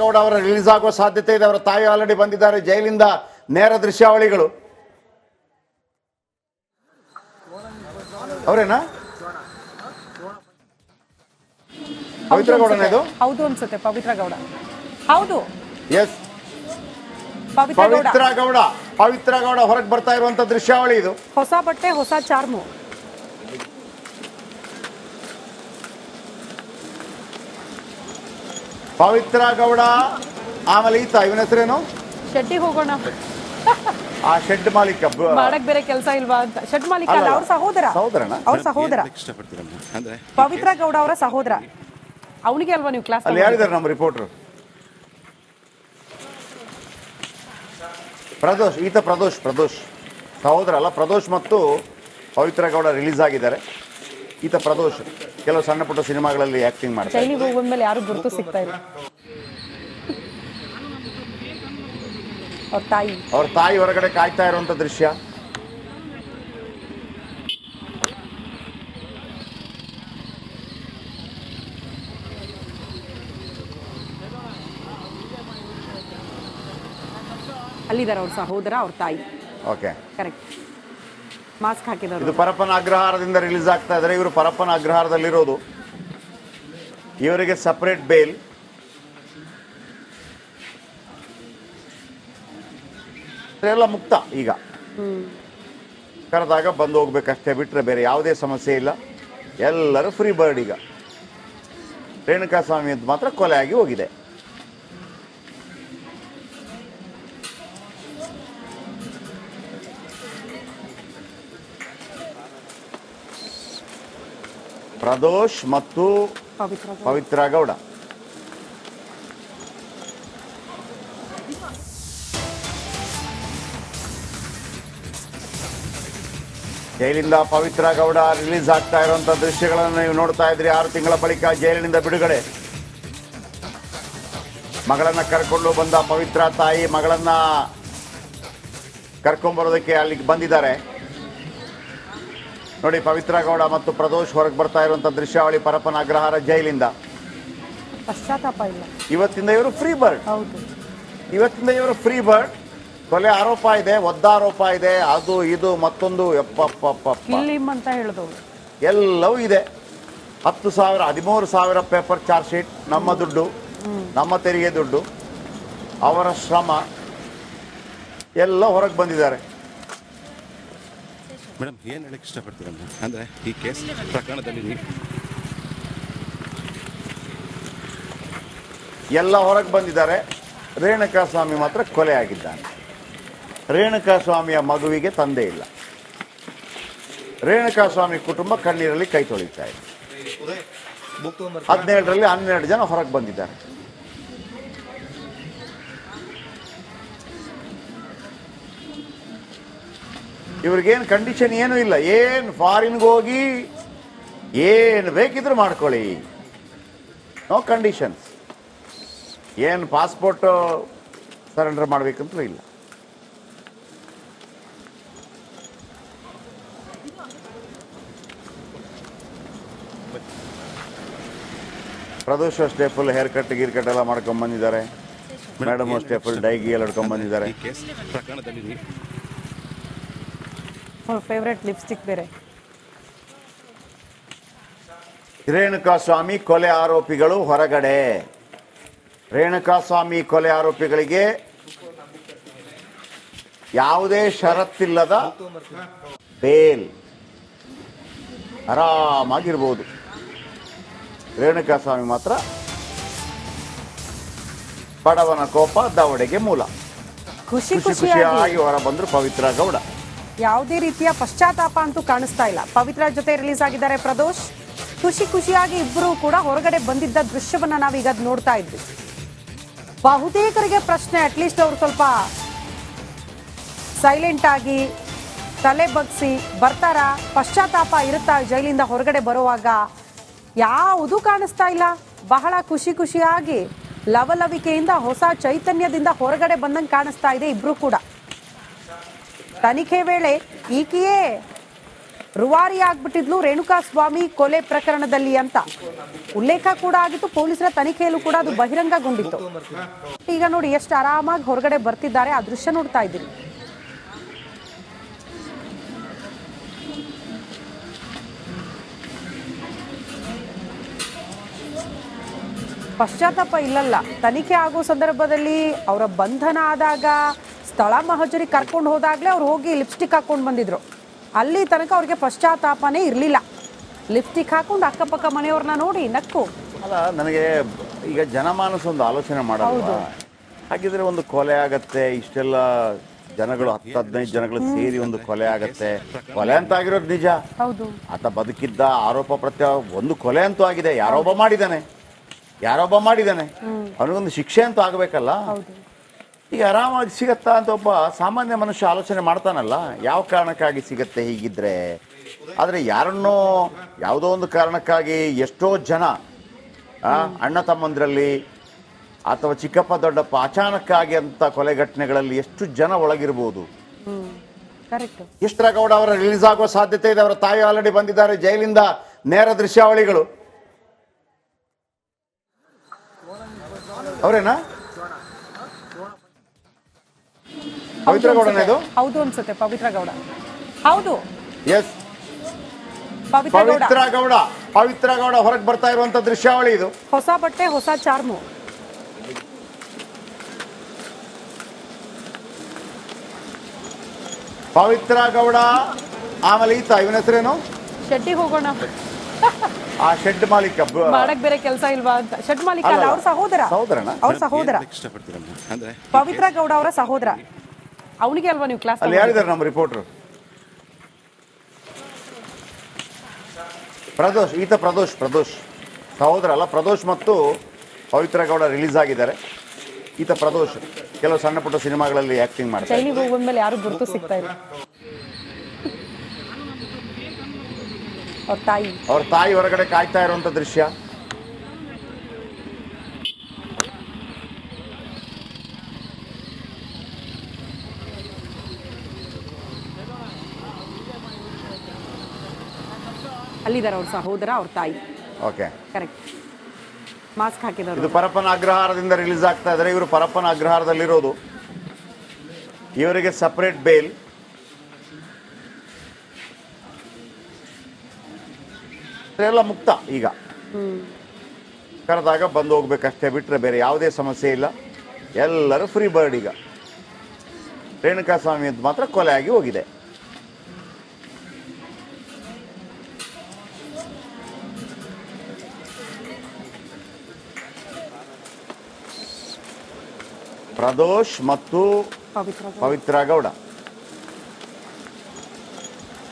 ಗೌಡ ಅವರ ರಿಲೀಸ್ ಆಗುವ ಸಾಧ್ಯತೆ ಇದೆ. ಅವರ ತಾಯಿ ಆಲ್ರೆಡಿ ಬಂದಿದ್ದಾರೆ ಜೈಲಿಂದ. ನೇರ ದೃಶ್ಯಾವಳಿಗಳು. ಅವರೇನಾ ಪವಿತ್ರ ಗೌಡನ ಇದು? ಹೌದು ಅನ್ಸುತ್ತೆ, ಪವಿತ್ರ ಗೌಡ. ಹೌದು, ಎಸ್, ಪವಿತ್ರ ಗೌಡ ಹೊರಗೆ ಬರ್ತಾ ಇರುವಂತ ದೃಶ್ಯಾವಳಿ ಇದು. ಹೊಸ ಬಟ್ಟೆ, ಹೊಸ ಚಾರ್ಮು. ಪವಿತ್ರ ಗೌಡ, ಆಮೇಲೆ ಈತ ಇವನ ಹೆಸರೇನು? ಶೆಡ್ಡಿಗೆ ಹೋಗೋಣ. ಆ ಶೆಡ್ ಮಾಲೀಕ ಮಾಡಕ್ ಬೇರೆ ಕೆಲಸ ಇಲ್ವಾ ಅಂತ. ಶೆಡ್ ಮಾಲೀಕ ಅಲ್ಲ, ಅವ್ರ ಸಹೋದರನ, ಅವ್ರ ಸಹೋದರ ಪವಿತ್ರ ಗೌಡ ಅವರ ಸಹೋದರ. ಅವನಿಗೆ ಅಲ್ವಾ ನೀವು ಕ್ಲಾಸ್ ಅಲ್ಲಿ ಯಾರಿದ್ದಾರೆ ನಮ್ಮ ರಿಪೋರ್ಟರ್? ಪ್ರದೋಷ್, ಈತ ಪ್ರದೋಷ್ ಸಹೋದರ ಅಲ್ಲ. ಪ್ರದೋಷ್ ಮತ್ತು ಪವಿತ್ರ ಗೌಡ ರಿಲೀಸ್ ಆಗಿದ್ದಾರೆ. ಈತ ಪ್ರದೋಷ್ ಕೆಲವು ಸಣ್ಣ ಪುಟ್ಟ ಸಿನಿಮಾಗಳಲ್ಲಿ ಆಕ್ಟಿಂಗ್ ಮಾಡ್ತಾರೆ. ಜೈಲಿಗೆ ಹೋಗ್ಬಂದ್ಮೇಲೆ ಯಾರು ಗುರುತು ಸಿಗ್ತಾ ಇಲ್ಲ. ಅವ್ರ ತಾಯಿ ಹೊರಗಡೆ ಕಾಯ್ತಾ ಇರುವಂತ ದೃಶ್ಯ. ಅಲ್ಲಿದ್ದಾರೆ ಅವ್ರ ಸಹೋದರ, ಅವ್ರ ತಾಯಿ. Okay, correct. ಮಾಸ್ಕ್ ಹಾಕಿದವರು. ಇದು ಪರಪ್ಪನ ಅಗ್ರಹಾರದಿಂದ ರಿಲೀಸ್ ಆಗ್ತಾ ಇದ್ದಾರೆ. ಇವರು ಪರಪ್ಪನ ಅಗ್ರಹಾರದಲ್ಲಿರೋದು. ಇವರಿಗೆ ಸಪರೇಟ್ ಬೇಲ್. ಎಲ್ಲ ಮುಕ್ತ. ಈಗ ಕರೆದಾಗ ಬಂದು ಹೋಗ್ಬೇಕಷ್ಟೇ, ಬಿಟ್ರೆ ಬೇರೆ ಯಾವುದೇ ಸಮಸ್ಯೆ ಇಲ್ಲ. ಎಲ್ಲರೂ ಫ್ರೀ ಬರ್ಡ್. ಈಗ ರೇಣುಕಾಸ್ವಾಮಿ ಅಂತ ಮಾತ್ರ ಕೊಲೆ ಆಗಿ ಹೋಗಿದೆ. ಪ್ರದೋಷ್ ಮತ್ತು ಪವಿತ್ರ ಗೌಡ. ಜೈಲಿಂದ ಪವಿತ್ರ ಗೌಡ ರಿಲೀಸ್ ಆಗ್ತಾ ಇರುವಂತಹ ದೃಶ್ಯಗಳನ್ನು ನೀವು ನೋಡ್ತಾ ಇದ್ರಿ. 6 ತಿಂಗಳ ಬಳಿಕ ಜೈಲಿನಿಂದ ಬಿಡುಗಡೆ. ಮಗಳನ್ನ ಕರ್ಕೊಂಡು ಬಂದ ಪವಿತ್ರ ತಾಯಿ ಮಗಳನ್ನ ಕರ್ಕೊಂಡ್ಬರೋದಕ್ಕೆ ಅಲ್ಲಿಗೆ ಬಂದಿದ್ದಾರೆ. ನೋಡಿ, ಪವಿತ್ರ ಗೌಡ ಮತ್ತು ಪ್ರದೋಷ್ ಹೊರಗೆ ಬರ್ತಾ ಇರುವಂತಹ ದೃಶ್ಯಾವಳಿ ಪರಪ್ಪನ ಅಗ್ರಹಾರ ಜೈಲಿಂದ. ಪಶ್ಚಾತ್ತಾಪ ಇಲ್ಲ. ಇವತ್ತಿಂದ ಇವರು ಫ್ರೀ ಬರ್ಡ್. ಇವತ್ತಿಂದ ಇವರು ಫ್ರೀ ಬರ್ಡ್. ಕೊಲೆ ಆರೋಪ ಇದೆ, ಒದ್ದಾರೋಪ ಇದೆ, ಅದು ಇದು ಮತ್ತೊಂದು ಅಂತ ಹೇಳಿದವರು ಎಲ್ಲವೂ ಇದೆ. 10,000 13,000 ಪೇಪರ್ ಚಾರ್ಜ್ ಶೀಟ್. ನಮ್ಮ ದುಡ್ಡು, ನಮ್ಮ ತೆರಿಗೆ ದುಡ್ಡು, ಅವರ ಶ್ರಮ ಎಲ್ಲ ಹೊರಗೆ ಬಂದಿದ್ದಾರೆ. ಮೇಡಮ್, ಏನು ಹೇಳಕ್ಕೆ ಇಷ್ಟಪಡ್ತೀರಾ ಅಂದರೆ ಈ ಕೇಸ್ ಪ್ರಕರಣದಲ್ಲಿ ಎಲ್ಲ ಹೊರಗೆ ಬಂದಿದ್ದಾರೆ. ರೇಣುಕಾಸ್ವಾಮಿ ಮಾತ್ರ ಕೊಲೆ ಆಗಿದ್ದಾನೆ. ರೇಣುಕಾಸ್ವಾಮಿಯ ಮಗುವಿಗೆ ತಂದೆ ಇಲ್ಲ. ರೇಣುಕಾಸ್ವಾಮಿ ಕುಟುಂಬ ಕಣ್ಣೀರಲ್ಲಿ ಕೈ ತೊಳಿತಾ ಇದೆ. 17ರಲ್ಲಿ 12 ಜನ ಹೊರಗೆ ಬಂದಿದ್ದಾರೆ. ಇವ್ರಿಗೇನು ಕಂಡೀಷನ್ ಏನೂ ಇಲ್ಲ. ಏನು ಫಾರಿನ್ಗೆ ಹೋಗಿ ಏನು ಬೇಕಿದ್ರು ಮಾಡ್ಕೊಳ್ಳಿ, ನೋ ಕಂಡೀಷನ್ಸ್. ಏನು ಪಾಸ್ಪೋರ್ಟ್ ಸರೆಂಡರ್ ಮಾಡಬೇಕಂತಲೂ ಇಲ್ಲ. ಪ್ರದೋಷ್ ಅಷ್ಟೇ full hair cut Gir cut ಎಲ್ಲ ಮಾಡ್ಕೊಂಡ್ ಬಂದಿದ್ದಾರೆ. ಮೇಡಮ್ ಅಷ್ಟೇ ಫುಲ್ ಡೈಗಿ ಎಲ್ಲ ಹಿಡ್ಕೊಂಡ್ ಬಂದಿದ್ದಾರೆ. ಫೇವರೇಟ್ ಲಿಪ್ಸ್ಟಿಕ್ ಬೇರೆ. ರೇಣುಕಾಸ್ವಾಮಿ ಕೊಲೆ ಆರೋಪಿಗಳು ಹೊರಗಡೆ. ರೇಣುಕಾಸ್ವಾಮಿ ಕೊಲೆ ಆರೋಪಿಗಳಿಗೆ ಯಾವುದೇ ಷರತ್ತಿಲ್ಲದ ಬೇಲ್, ಆರಾಮಾಗಿರ್ಬೋದು. ರೇಣುಕಾಸ್ವಾಮಿ ಮಾತ್ರ ಬಡವನ ಕೋಪ ದವಡೆಗೆ ಮೂಲ. ಖುಷಿ ಖುಷಿಯಾಗಿ ಹೊರ ಬಂದ್ರು ಪವಿತ್ರ ಗೌಡ. ಯಾವುದೇ ರೀತಿಯ ಪಶ್ಚಾತ್ತಾಪ ಅಂತೂ ಕಾಣಿಸ್ತಾ ಇಲ್ಲ. ಪವಿತ್ರ ಜೊತೆ ರಿಲೀಸ್ ಆಗಿದ್ದಾರೆ ಪ್ರದೋಷ್. ಖುಷಿಯಾಗಿ ಇಬ್ಬರು ಕೂಡ ಹೊರಗಡೆ ಬಂದಿದ್ದ ದೃಶ್ಯವನ್ನ ನಾವೀಗ ನೋಡ್ತಾ ಇದ್ವಿ. ಬಹುತೇಕರಿಗೆ ಪ್ರಶ್ನೆ, ಅಟ್ಲೀಸ್ಟ್ ಅವರು ಸ್ವಲ್ಪ ಸೈಲೆಂಟ್ ಆಗಿ ತಲೆ ಬಗ್ಸಿ ಬರ್ತಾರಾ, ಪಶ್ಚಾತ್ತಾಪ ಇರುತ್ತಾ ಜೈಲಿಂದ ಹೊರಗಡೆ ಬರುವಾಗ? ಯಾವುದೂ ಕಾಣಿಸ್ತಾ ಇಲ್ಲ. ಬಹಳ ಖುಷಿಯಾಗಿ ಲವಲವಿಕೆಯಿಂದ ಹೊಸ ಚೈತನ್ಯದಿಂದ ಹೊರಗಡೆ ಬಂದಂಗೆ ಕಾಣಿಸ್ತಾ ಇದೆ ಇಬ್ರು ಕೂಡ. ತನಿಖೆ ವೇಳೆ ಈಕೆಯೇ ರುವಾರಿ ಆಗ್ಬಿಟ್ಟಿದ್ಲು ರೇಣುಕಾ ಸ್ವಾಮಿ ಕೊಲೆ ಪ್ರಕರಣದಲ್ಲಿ ಅಂತ ಉಲ್ಲೇಖ ಕೂಡ ಆಗಿತ್ತು. ಪೊಲೀಸರ ತನಿಖೆಯಲ್ಲೂ ಕೂಡ ಅದು ಬಹಿರಂಗಗೊಂಡಿತ್ತು. ಈಗ ನೋಡಿ ಎಷ್ಟು ಆರಾಮಾಗಿ ಹೊರಗಡೆ ಬರ್ತಿದ್ದಾರೆ, ಆ ದೃಶ್ಯ ನೋಡ್ತಾ ಇದ್ದೀರಿ. ಪಶ್ಚಾತ್ತಾಪ ಇಲ್ಲಲ್ಲ. ತನಿಖೆ ಆಗೋ ಸಂದರ್ಭದಲ್ಲಿ ಅವರ ಬಂಧನ ಆದಾಗ ಸ್ಥಳ ಮಹಜರಿ ಕರ್ಕೊಂಡು ಹೋದಾಗಲೇ ಅವ್ರು ಹೋಗಿ ಲಿಪ್ಸ್ಟಿಕ್ ಹಾಕೊಂಡು ಬಂದಿದ್ರು. ಅಲ್ಲಿ ತನಕ ಅವ್ರಿಗೆ ಪಶ್ಚಾತ್ತಾಪನೇ ಇರಲಿಲ್ಲ. ಲಿಪ್ಸ್ಟಿಕ್ ಹಾಕೊಂಡು ಅಕ್ಕಪಕ್ಕ ಮನೆಯವ್ರನ್ನ ನೋಡಿ ನಕ್ಕು. ಅಲ್ಲ, ನನಗೆ ಈಗ ಜನಮಾನಸ ಒಂದು ಆಲೋಚನೆ ಮಾಡಲ್ಲ. ಹಾಗಿದ್ರೆ ಒಂದು ಕೊಲೆ ಆಗತ್ತೆ, ಇಷ್ಟೆಲ್ಲ ಜನಗಳು 10-15 ಜನಗಳು ಸೇರಿ ಒಂದು ಕೊಲೆ ಆಗತ್ತೆ. ಕೊಲೆ ಅಂತ ಆಗಿರೋದು ನಿಜ. ಹೌದು, ಆತ ಬದುಕಿದ್ದ, ಆರೋಪ ಒಂದು ಕೊಲೆ ಅಂತೂ ಆಗಿದೆ. ಯಾರೊಬ್ಬ ಮಾಡಿದ್ದಾನೆ ಅವನಿಗೊಂದು ಶಿಕ್ಷೆ ಅಂತೂ ಆಗಬೇಕಲ್ಲ. ಈಗ ಆರಾಮಾಗಿ ಸಿಗತ್ತಾ ಅಂತ ಒಬ್ಬ ಸಾಮಾನ್ಯ ಮನುಷ್ಯ ಆಲೋಚನೆ ಮಾಡ್ತಾನಲ್ಲ, ಯಾವ ಕಾರಣಕ್ಕಾಗಿ ಸಿಗತ್ತೆ ಹೀಗಿದ್ರೆ. ಆದರೆ ಯಾರನ್ನೋ ಯಾವುದೋ ಒಂದು ಕಾರಣಕ್ಕಾಗಿ ಎಷ್ಟೋ ಜನ ಅಣ್ಣ ತಮ್ಮಂದ್ರಲ್ಲಿ ಅಥವಾ ಚಿಕ್ಕಪ್ಪ ದೊಡ್ಡಪ್ಪ ಅಚಾನಕ್ಕಾಗಿ ಅಂತ ಕೊಲೆ ಘಟನೆಗಳಲ್ಲಿ ಎಷ್ಟು ಜನ ಒಳಗಿರ್ಬೋದು. ಎಷ್ಟರ ಗೌಡ ಅವರ ರಿಲೀಸ್ ಆಗುವ ಸಾಧ್ಯತೆ ಇದೆ. ಅವರ ತಾಯಿ ಆಲ್ರೆಡಿ ಬಂದಿದ್ದಾರೆ ಜೈಲಿಂದ. ನೇರ ದೃಶ್ಯಾವಳಿಗಳು ಅವರೇನಾ? ಪವಿತ್ರ ಗೌಡನ ಇದು? ಹೌದು ಅನ್ಸುತ್ತೆ, ಪವಿತ್ರ ಗೌಡ. ಹೌದು, ಎಸ್, ಪವಿತ್ರ ಗೌಡ ಹೊರಗೆ ಬರ್ತಾ ಇರುವಂತ ದೃಶ್ಯಾವಳಿ ಇದು. ಹೊಸ ಬಟ್ಟೆ, ಹೊಸ ಚಾರ್ಮು. ಪವಿತ್ರ ಗೌಡ, ಆಮೇಲೆ ಈತ ಇವನ ಹೆಸರೇನು? ಶೆಡ್ಡಿಗೆ ಹೋಗೋಣ. ಆ ಶೆಡ್ ಮಾಲೀಕ ಮಾಡಕ್ ಬೇರೆ ಕೆಲಸ ಇಲ್ವಾ ಅಂತ. ಶೆಡ್ ಮಾಲೀಕ ಅಲ್ಲ, ಅವ್ರ ಸಹೋದರ. ಇಷ್ಟಪಡ್ತೀರಮ್ಮ ಅಂದ್ರೆ ಪವಿತ್ರ ಗೌಡ ಅವರ ಸಹೋದರ. ಅವನಿಗೆ ಅಲ್ವಾ ನೀವು ಕ್ಲಾಸ್ ಅಲ್ಲಿ ಯಾರಿದ್ದಾರೆ ನಮ್ಮ ರಿಪೋರ್ಟರ್? ಪ್ರದೋಷ್ ಸಹೋದರ ಅಲ್ಲ. ಪ್ರದೋಷ್ ಮತ್ತು ಪವಿತ್ರ ಗೌಡ ರಿಲೀಸ್ ಆಗಿದ್ದಾರೆ. ಈತ ಪ್ರದೋಷ್ ಕೆಲವು ಸಣ್ಣ ಪುಟ್ಟ ಸಿನಿಮಾಗಳಲ್ಲಿ ಆಕ್ಟಿಂಗ್ ಮಾಡ್ತಾರೆ. ಚೈನಿಗೆ ಹೋಗಿ ಬಂದ್ಮೇಲೆ ಯಾರು ಗುರುತು ಸಿಗ್ತಾ ಇಲ್ಲ. ಅವ್ರ ತಾಯಿ ಹೊರಗಡೆ ಕಾಯ್ತಾ ಇರುವಂತ ದೃಶ್ಯ. ಅಲ್ಲಿದ್ದಾರೆ ಅವ್ರ ಸಹೋದರ, ಅವ್ರ ತಾಯಿ. Okay, correct. ಮಾಸ್ಕ್ ಹಾಕಿದವರು. ಇದು ಪರಪ್ಪನ ಅಗ್ರಹಾರದಿಂದ ರಿಲೀಸ್ ಆಗ್ತಾ ಇದ್ದಾರೆ. ಇವರು ಪರಪ್ಪನ ಅಗ್ರಹಾರದಲ್ಲಿರೋದು. ಇವರಿಗೆ ಸಪರೇಟ್ ಬೇಲ್. ಎಲ್ಲ ಮುಕ್ತ. ಈಗ ಕರೆದಾಗ ಬಂದು ಹೋಗ್ಬೇಕಷ್ಟೇ, ಬಿಟ್ರೆ ಬೇರೆ ಯಾವುದೇ ಸಮಸ್ಯೆ ಇಲ್ಲ. ಎಲ್ಲರೂ ಫ್ರೀ ಬರ್ಡ್. ಈಗ ರೇಣುಕಾ ಸ್ವಾಮಿ ಅಂತ ಮಾತ್ರ ಕೊಲೆ ಆಗಿ ಹೋಗಿದೆ. ಪ್ರದೋಷ್ ಮತ್ತು ಪವಿತ್ರ ಗೌಡ.